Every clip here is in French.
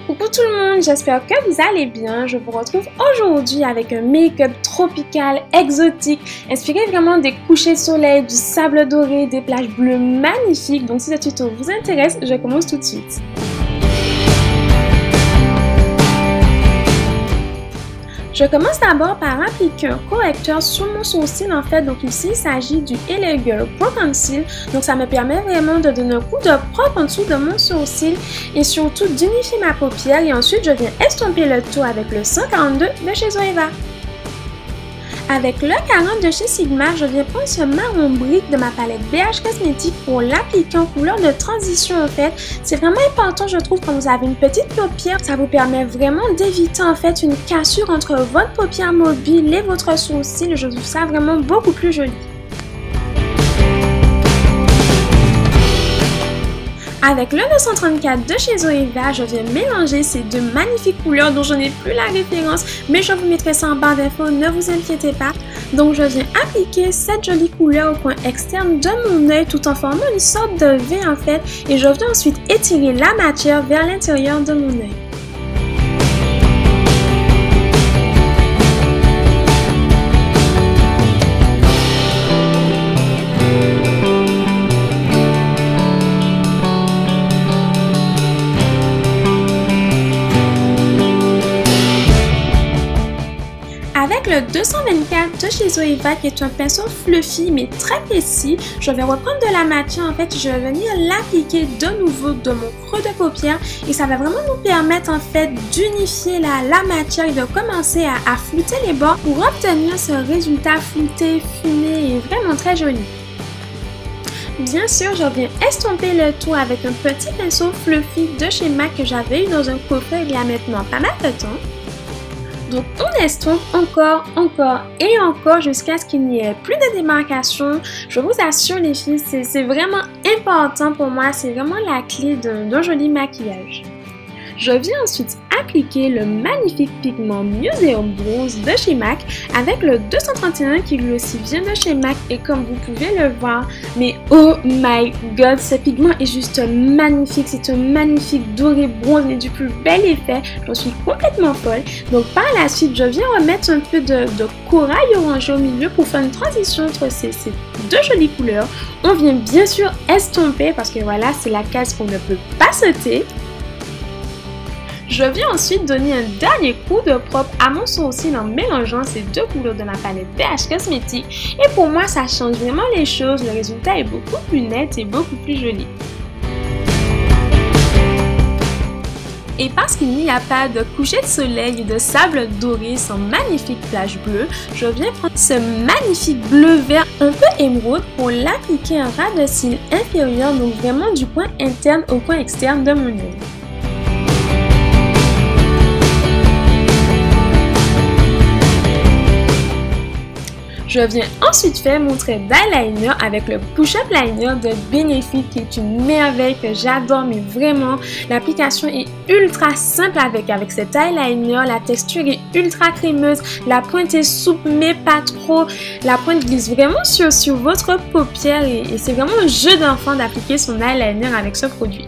Coucou tout le monde, j'espère que vous allez bien. Je vous retrouve aujourd'hui avec un make-up tropical, exotique, inspiré vraiment des couchers de soleil, du sable doré, des plages bleues magnifiques. Donc si ce tuto vous intéresse, je commence tout de suite. Je commence d'abord par appliquer un correcteur sur mon sourcil en fait, donc ici il s'agit du LA Girl Pro Conceal, donc ça me permet vraiment de donner un coup de propre en dessous de mon sourcil et surtout d'unifier ma paupière et ensuite je viens estomper le tout avec le 142 de chez Zoeva. Avec le 40 de chez Sigma, je viens prendre ce marron brique de ma palette BH Cosmétique pour l'appliquer en couleur de transition en fait. C'est vraiment important je trouve quand vous avez une petite paupière, ça vous permet vraiment d'éviter en fait une cassure entre votre paupière mobile et votre sourcil. Je trouve ça vraiment beaucoup plus joli. Avec le 934 de chez Zoeva, je viens mélanger ces deux magnifiques couleurs dont je n'ai plus la référence, mais je vous mettrai ça en barre d'infos, ne vous inquiétez pas. Donc je viens appliquer cette jolie couleur au coin externe de mon œil tout en formant une sorte de V en fait, et je viens ensuite étirer la matière vers l'intérieur de mon œil. Avec le 224 de chez Zoeva qui est un pinceau fluffy mais très précis, je vais reprendre de la matière en fait, je vais venir l'appliquer de nouveau de mon creux de paupière et ça va vraiment nous permettre en fait d'unifier la matière et de commencer à flouter les bords pour obtenir ce résultat flouté, fumé et vraiment très joli. Bien sûr, je viens estomper le tout avec un petit pinceau fluffy de chez MAC que j'avais eu dans un coffret il y a maintenant pas mal de temps. Donc on estompe encore et encore jusqu'à ce qu'il n'y ait plus de démarcation. Je vous assure les filles, c'est vraiment important pour moi, c'est vraiment la clé d'un joli maquillage. Je viens ensuite appliquer le magnifique pigment Museum Bronze de chez MAC avec le 231 qui lui aussi vient de chez MAC et comme vous pouvez le voir, mais oh my god, ce pigment est juste magnifique, c'est un magnifique doré bronze mais du plus bel effet, j'en suis complètement folle. Donc par la suite, je viens remettre un peu de corail orangé au milieu pour faire une transition entre ces deux jolies couleurs. On vient bien sûr estomper parce que voilà, c'est la case qu'on ne peut pas sauter. Je viens ensuite donner un dernier coup de propre à mon sourcil en mélangeant ces deux couleurs de ma palette BH Cosmétique et pour moi ça change vraiment les choses, le résultat est beaucoup plus net et beaucoup plus joli. Et parce qu'il n'y a pas de coucher de soleil et de sable doré sans magnifique plage bleue, je viens prendre ce magnifique bleu vert un peu émeraude pour l'appliquer en ras de cils inférieur, donc vraiment du coin interne au coin externe de mon œil. Je viens ensuite faire mon trait d'eyeliner avec le Push-Up Liner de Benefit qui est une merveille que j'adore mais vraiment l'application est ultra simple avec cet eyeliner, la texture est ultra crémeuse, la pointe est souple mais pas trop, la pointe glisse vraiment sur votre paupière et c'est vraiment un jeu d'enfant d'appliquer son eyeliner avec ce produit.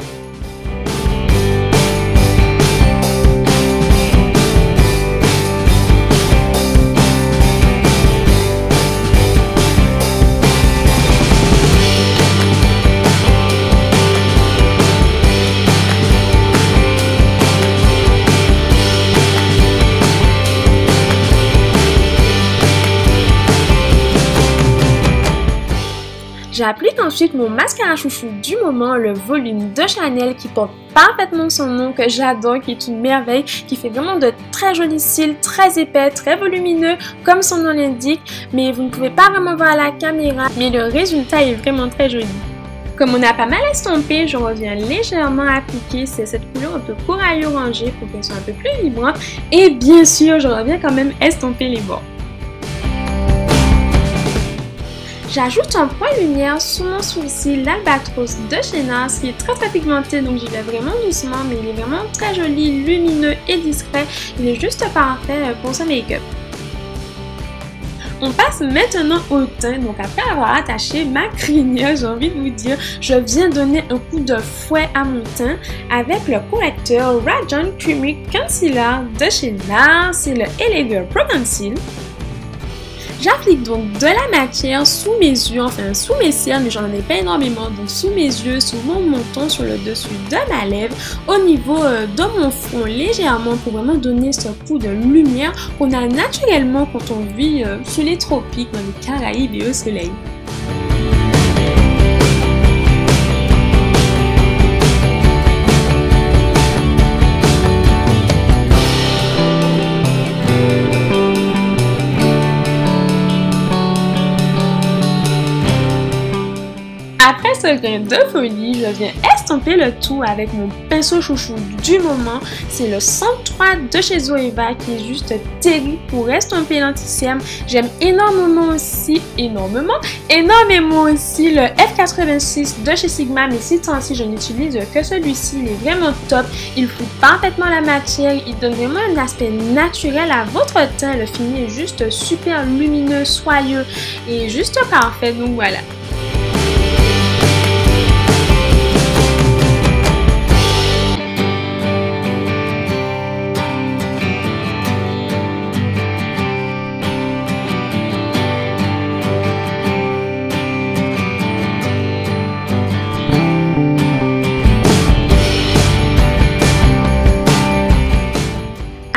J'applique ensuite mon mascara chouchou du moment, le volume de Chanel qui porte parfaitement son nom, que j'adore, qui est une merveille, qui fait vraiment de très jolis cils, très épais, très volumineux, comme son nom l'indique, mais vous ne pouvez pas vraiment voir à la caméra, mais le résultat est vraiment très joli. Comme on a pas mal estompé, je reviens légèrement appliquer cette couleur un peu corail orangé pour qu'elle soit un peu plus vibrante, et bien sûr, je reviens quand même estomper les bords. J'ajoute un point lumière sur mon sourcil, l'Albatros de chez NARS qui est très pigmenté, donc j'y vais vraiment doucement, mais il est vraiment très joli, lumineux et discret. Il est juste parfait pour ce make-up. On passe maintenant au teint. Donc après avoir attaché ma crinière, j'ai envie de vous dire, je viens donner un coup de fouet à mon teint avec le correcteur Radiant Creamy Concealer de chez NARS. C'est le Elevate Pro Conceal. J'applique donc de la matière sous mes yeux, enfin sous mes cils, mais j'en ai pas énormément, donc sous mes yeux, sous mon menton, sur le dessus de ma lèvre, au niveau de mon front légèrement pour vraiment donner ce coup de lumière qu'on a naturellement quand on vit sous les tropiques, dans les Caraïbes et au soleil. Après ce grain de folie, je viens estomper le tout avec mon pinceau chouchou du moment. C'est le 103 de chez Zoeva qui est juste terrible pour estomper l'anti-cerne. J'aime énormément aussi le F86 de chez Sigma, mais ces temps-ci, je n'utilise que celui-ci. Il est vraiment top. Il fout parfaitement la matière. Il donne vraiment un aspect naturel à votre teint. Le fini est juste super lumineux, soyeux et juste parfait. Donc voilà.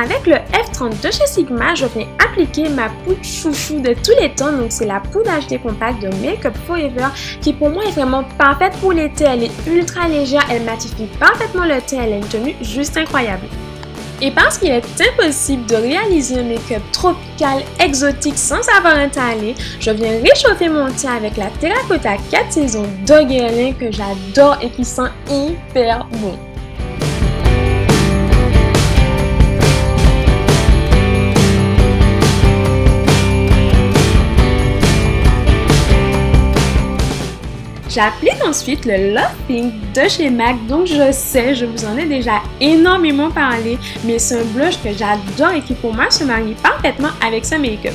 Avec le F30 de chez Sigma, je viens appliquer ma poudre chouchou de tous les temps. Donc c'est la poudre HD Compact de Make Up Forever qui pour moi est vraiment parfaite pour l'été. Elle est ultra légère, elle matifie parfaitement le teint, elle a une tenue juste incroyable. Et parce qu'il est impossible de réaliser un make-up tropical exotique sans avoir un teint allé, je viens réchauffer mon teint avec la Terracotta 4 saisons de Guerlain que j'adore et qui sent hyper bon. J'applique ensuite le Love Pink de chez MAC, donc je sais, je vous en ai déjà énormément parlé, mais c'est un blush que j'adore et qui pour moi se marie parfaitement avec ce make-up.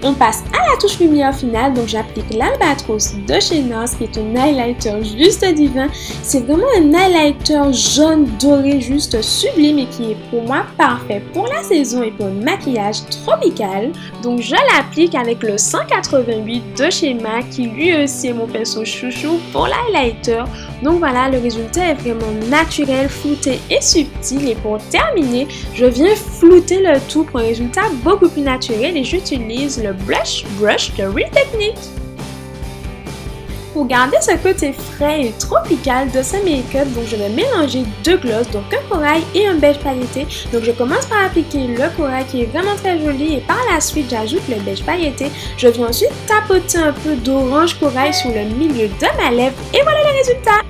On passe à la touche lumière finale, donc j'applique l'Albatros de chez NARS qui est un highlighter juste divin. C'est vraiment un highlighter jaune doré juste sublime et qui est pour moi parfait pour la saison et pour un maquillage tropical. Donc je l'applique avec le 188 de chez MAC qui lui aussi est mon pinceau chouchou pour l'highlighter. Donc voilà, le résultat est vraiment naturel, flouté et subtil. Et pour terminer, je viens flouter le tout pour un résultat beaucoup plus naturel et j'utilise le Blush Brush de Real Technique. Pour garder ce côté frais et tropical de ce make-up, donc je vais mélanger deux glosses, donc un corail et un beige pailleté. Donc je commence par appliquer le corail qui est vraiment très joli et par la suite j'ajoute le beige pailleté. Je viens ensuite tapoter un peu d'orange corail sur le milieu de ma lèvre et voilà le résultat!